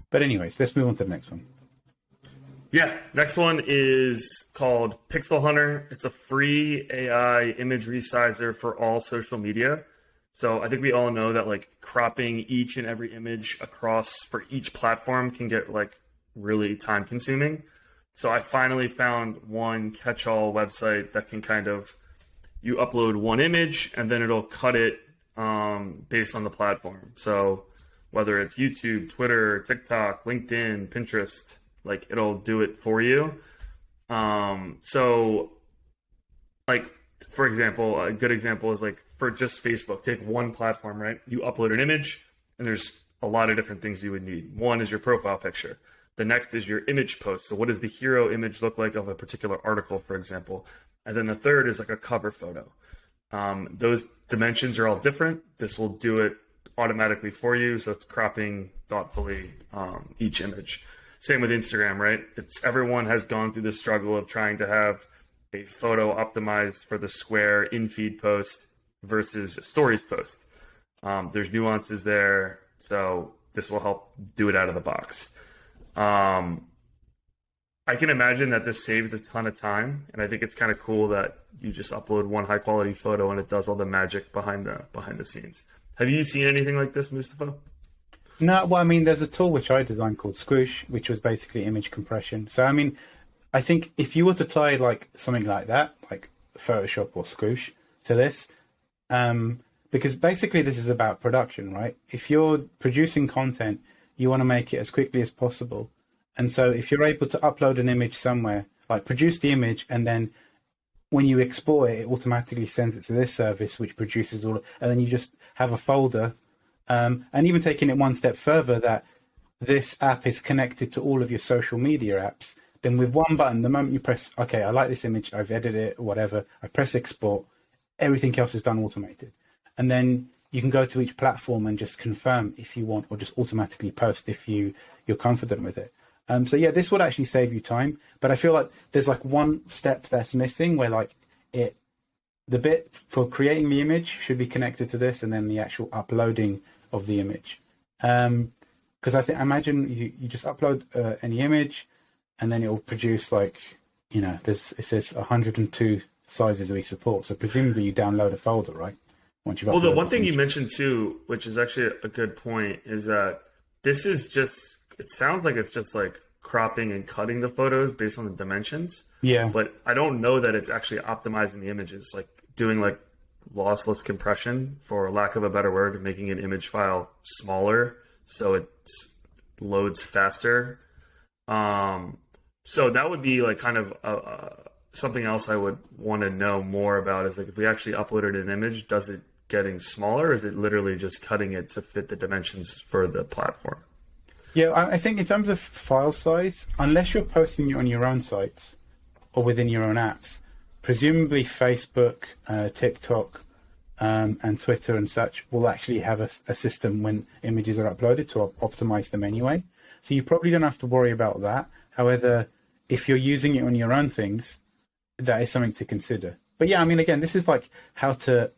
But anyways, let's move on to the next one. Yeah, next one is called Pixel Hunter. It's a free AI image resizer for all social media. So I think we all know that like cropping each and every image across for each platform can get like really time consuming. So I finally found one catch-all website that can kind of, you upload one image and then it'll cut it based on the platform. So whether it's YouTube, Twitter, TikTok, LinkedIn, Pinterest, like it'll do it for you. So like, for example, a good example is like for just Facebook, take one platform, right? You upload an image and there's a lot of different things you would need. One is your profile picture. The next is your image post. So what does the hero image look like of a particular article, for example? And then the third is like a cover photo. Those dimensions are all different. This will do it automatically for you. So it's cropping thoughtfully each image. Same with Instagram, right? Everyone has gone through the struggle of trying to have a photo optimized for the square in-feed post versus stories post. There's nuances there. So this will help do it out of the box. I can imagine that this saves a ton of time, and I think it's kind of cool that you just upload one high quality photo and it does all the magic behind the scenes. Have you seen anything like this, Mustafa? No, well, I mean, there's a tool which I designed called Squoosh, which was basically image compression. So, I mean, I think if you were to tie like something like that, like Photoshop or Squoosh to this, because basically this is about production, right? If you're producing content, you want to make it as quickly as possible. And so if you're able to upload an image somewhere, like produce the image, and then when you export it, it automatically sends it to this service, which produces all, and then you just have a folder. And even taking it one step further, that this app is connected to all of your social media apps. Then with one button, the moment you press, okay, I like this image, I've edited it, or whatever, I press export, everything else is done automated. And then you can go to each platform and just confirm if you want, or just automatically post if you're confident with it. So yeah, this would actually save you time. But I feel like there's like one step that's missing where like the bit for creating the image should be connected to this, and then the actual uploading of the image. Because I imagine you just upload any image, and then it will produce like, you know, it says 102 sizes we support. So presumably you download a folder, right? Once you've Well, the one thing you mentioned too, which is actually a good point, is that this is just, it sounds like it's just like cropping and cutting the photos based on the dimensions. Yeah. But I don't know that it's actually optimizing the images, like doing like lossless compression, for lack of a better word, making an image file smaller so it loads faster. So that would be like kind of something else I would want to know more about, is like if we actually uploaded an image, does it getting smaller, or is it literally just cutting it to fit the dimensions for the platform? Yeah, I think in terms of file size, unless you're posting it on your own sites or within your own apps, presumably Facebook, TikTok, and Twitter and such will actually have a system when images are uploaded to optimize them anyway. So you probably don't have to worry about that. However, if you're using it on your own things, that is something to consider. But yeah, I mean, again, this is like how to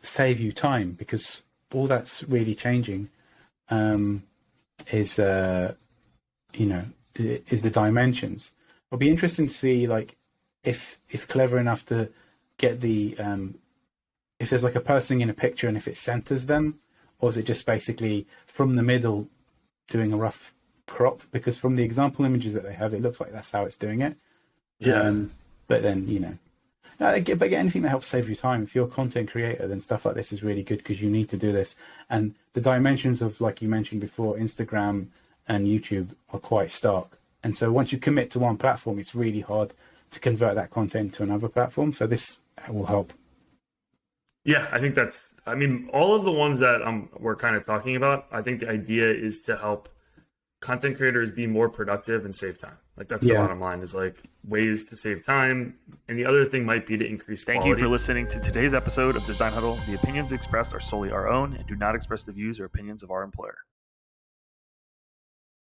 save you time, because all that's really changing is the dimensions. It'll be interesting to see like if it's clever enough to get the if there's like a person in a picture and if it centers them, or is it just basically from the middle doing a rough crop? Because from the example images that they have, it looks like that's how it's doing it. Yeah. But then, you know, but anything that helps save you time. If you're a content creator, then stuff like this is really good, because you need to do this. And the dimensions of, like you mentioned before, Instagram and YouTube are quite stark. And so once you commit to one platform, it's really hard to convert that content to another platform. So this will help. Yeah, I think all of the ones that we're kind of talking about, I think the idea is to help content creators be more productive and save time. Like that's the bottom line, is like ways to save time. And the other thing might be to increase quality. Thank you for listening to today's episode of Design Huddle. The opinions expressed are solely our own and do not express the views or opinions of our employer.